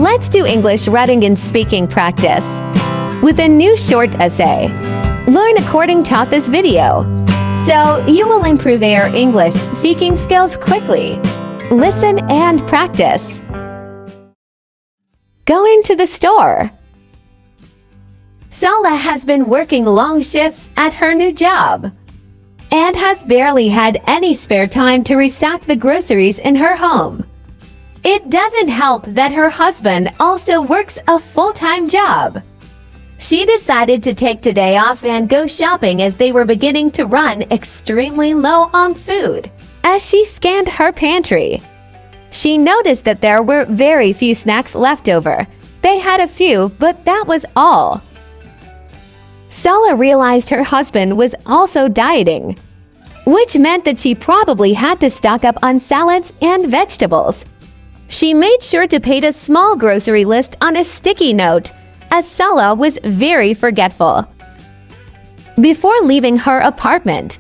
Let's do English writing and speaking practice with a new short essay. Learn according to this video, so you will improve your English speaking skills quickly. Listen and practice. Going to the store. Sala has been working long shifts at her new job and has barely had any spare time to restock the groceries in her home. It doesn't help that her husband also works a full-time job. She decided to take today off and go shopping as they were beginning to run extremely low on food. As she scanned her pantry, she noticed that there were very few snacks left over. They had a few, but that was all. Sala realized her husband was also dieting, which meant that she probably had to stock up on salads and vegetables. She made sure to paste a small grocery list on a sticky note, as Sala was very forgetful. Before leaving her apartment,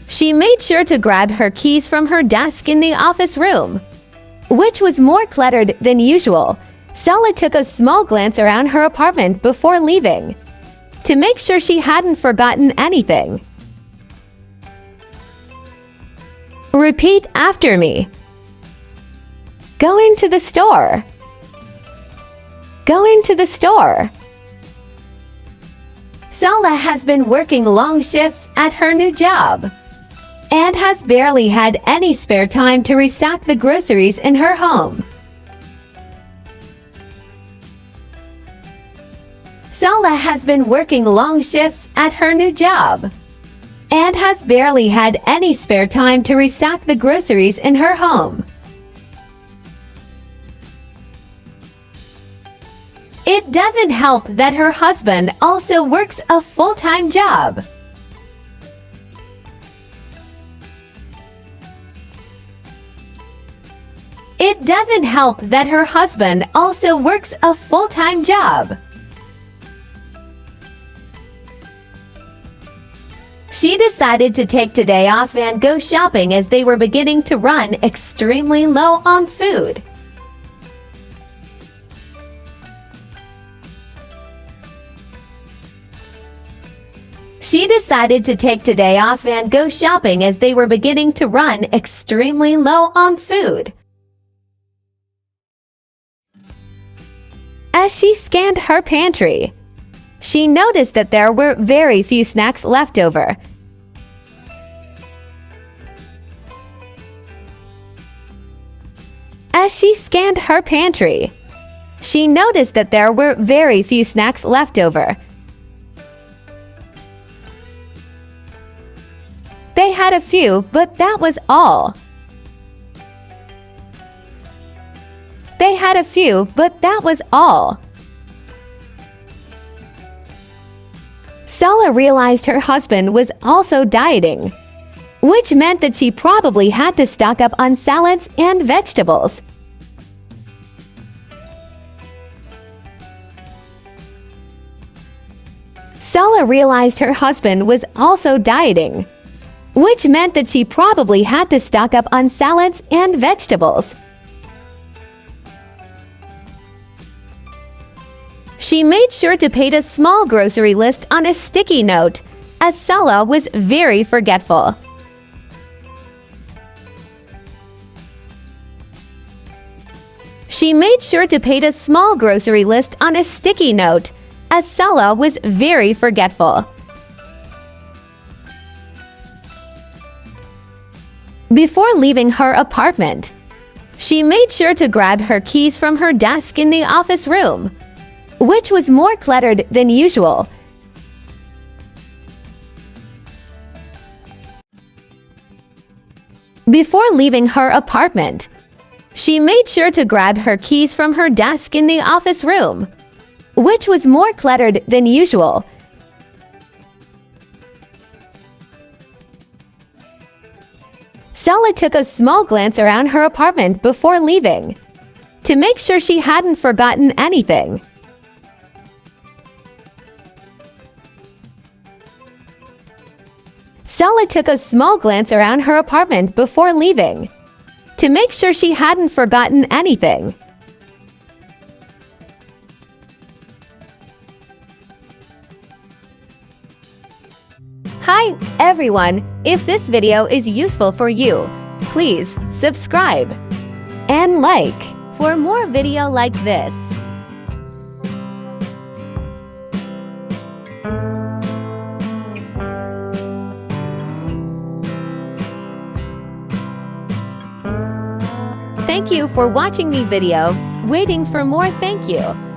she made sure to grab her keys from her desk in the office room, which was more cluttered than usual. Sala took a small glance around her apartment before leaving, to make sure she hadn't forgotten anything. Repeat after me. Going to the store. Going to the store. Sala has been working long shifts at her new job and has barely had any spare time to restock the groceries in her home. Sala has been working long shifts at her new job and has barely had any spare time to restock the groceries in her home. It doesn't help that her husband also works a full-time job. It doesn't help that her husband also works a full-time job. She decided to take today off and go shopping as they were beginning to run extremely low on food. She decided to take today off and go shopping as they were beginning to run extremely low on food. As she scanned her pantry, she noticed that there were very few snacks left over. As she scanned her pantry, she noticed that there were very few snacks left over. They had a few, but that was all. They had a few, but that was all. Sala realized her husband was also dieting, which meant that she probably had to stock up on salads and vegetables. Sala realized her husband was also dieting, which meant that she probably had to stock up on salads and vegetables. She made sure to paste a small grocery list on a sticky note, as Sala was very forgetful. She made sure to paste a small grocery list on a sticky note, as Sala was very forgetful. Before leaving her apartment, she made sure to grab her keys from her desk in the office room, which was more cluttered than usual. Before leaving her apartment, she made sure to grab her keys from her desk in the office room, which was more cluttered than usual. Sala took a small glance around her apartment before leaving, to make sure she hadn't forgotten anything. Sala took a small glance around her apartment before leaving, to make sure she hadn't forgotten anything. Hi, everyone! If this video is useful for you, please subscribe and like for more video like this. Thank you for watching the video. Waiting for more. Thank you.